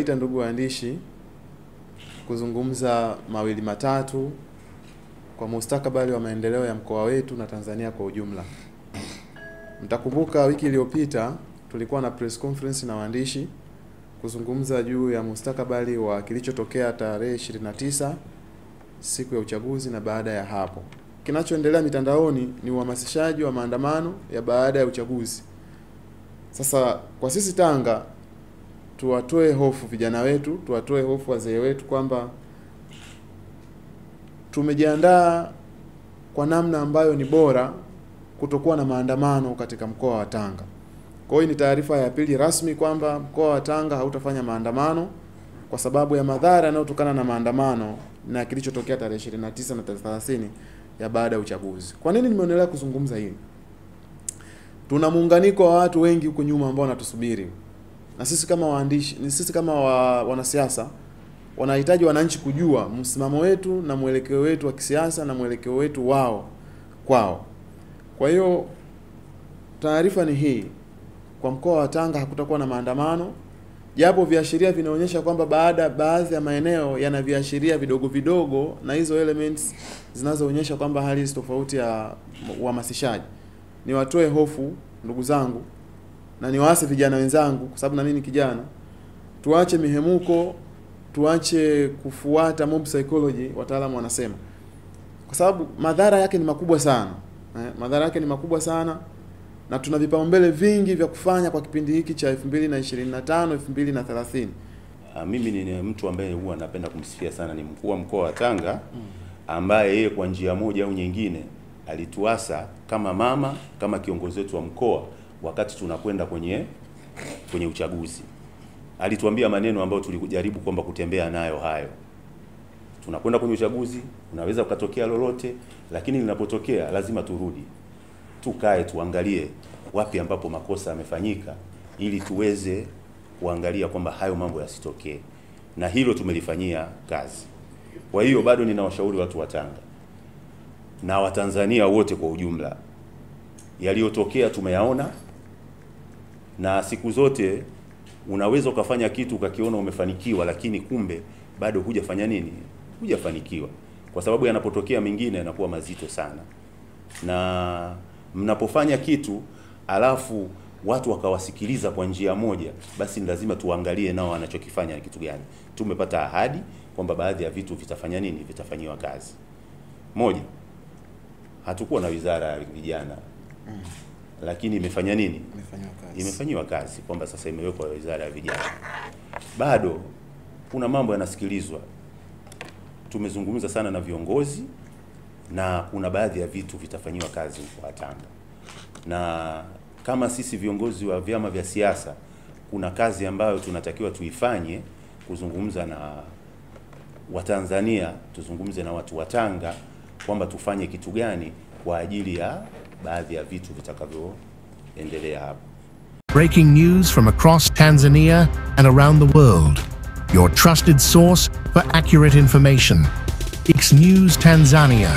nimewaita ndugu waandishi kuzungumza mawili matatu kwa mustakabali wa maendeleo ya mkoa wetu na Tanzania kwa ujumla. Mtakumbuka wiki iliyopita tulikuwa na press conference na waandishi kuzungumza juu ya mustakabali wa kilichotokea tarehe 29 siku ya uchaguzi na baada ya hapo. Kinachoendelea mitandaoni ni uhamasishaji wa maandamano ya baada ya uchaguzi. Sasa kwa sisi Tanga, tuwatoe hofu vijana wetu, tuwatoe hofu wazee wetu kwamba tumejiandaa kwa namna ambayo ni bora kutokuwa na maandamano katika mkoa wa Tanga. Kwa hiyo ni taarifa ya pili rasmi kwamba mkoa wa Tanga hautafanya maandamano kwa sababu ya madhara yanayotokana na maandamano na kilichotokea tarehe 29 na tarehe 30 ya baada ya uchaguzi. Kwa nini nimeonelea kuzungumza hili? Tuna muunganiko wa watu wengi huko nyuma ambao wanatusubiri. Na sisi kama waandishi, sisi kama wanasiasa, wanahitaji wananchi kujua msimamo wetu na mwelekeo wetu wa kisiasa na mwelekeo wetu wao kwao. Kwa hiyo taarifa ni hii, kwa mkoa wa Tanga hakutakuwa na maandamano, japo viashiria vinaonyesha kwamba baadhi ya maeneo yana viashiria vidogo vidogo na hizo elements zinazoonyesha kwamba hali tofauti ya uhamasishaji. Niwatoe hofu ndugu zangu na niwaase vijana wenzangu, kwa sababu na mimi ni kijana. Tuache mihemuko, tuache kufuata mob psychology wataalamu wanasema. Kwa sababu madhara yake ni makubwa sana. Madhara yake ni makubwa sana na tuna vipaumbele vingi vya kufanya kwa kipindi hiki cha 2025 2030. Mimi ni mtu ambaye huwa napenda kumsifia sana ni mkuu wa mkoa wa Tanga, ambaye yeye kwa njia moja au nyingine alituasa kama mama, kama kiongozi wetu wa mkoa wakati tunakwenda kwenye uchaguzi. Alituambia maneno ambayo tulijaribu kwamba kutembea nayo hayo. Tunakwenda kwenye uchaguzi, unaweza kutokea lolote, lakini linapotokea lazima turudi. Tukae tuangalie wapi ambapo makosa yamefanyika ili tuweze kuangalia kwamba hayo mambo yasitokee. Na hilo tumelifanyia kazi. Kwa hiyo bado ninawashauri watu wa Tanga na Watanzania wote kwa ujumla, yaliyotokea tumeyaona, na siku zote unaweza ukafanya kitu ukakiona umefanikiwa, lakini kumbe bado hujafanya nini? Hujafanikiwa. Kwa sababu yanapotokea mengine yanakuwa mazito sana. Na mnapofanya kitu alafu watu wakawasikiliza kwa njia moja, basi ni lazima tuangalie nao wanachokifanya kitu gani. Tumepata ahadi kwamba baadhi ya vitu vitafanya nini? Vitafanyiwa kazi. Moja, hatukuwa na wizara ya vijana. Lakini imefanya nini? Imefanyiwa kazi kwamba sasa imewekwa wizara ya vijana. Bado kuna mambo yanasikilizwa. Tumezungumza sana na viongozi na kuna baadhi ya vitu vitafanyiwa kazi kwa Tanga. Na kama sisi viongozi wa vyama vya siasa, kuna kazi ambayo tunatakiwa tuifanye, kuzungumza na Watanzania, tuzungumze na watu wa Tanga kwamba tufanye kitu gani kwa ajili ya baadhi ya vitu vitakavyoendelea hapo. Breaking news from across Tanzania and around the world. Your trusted source for accurate information. X News Tanzania.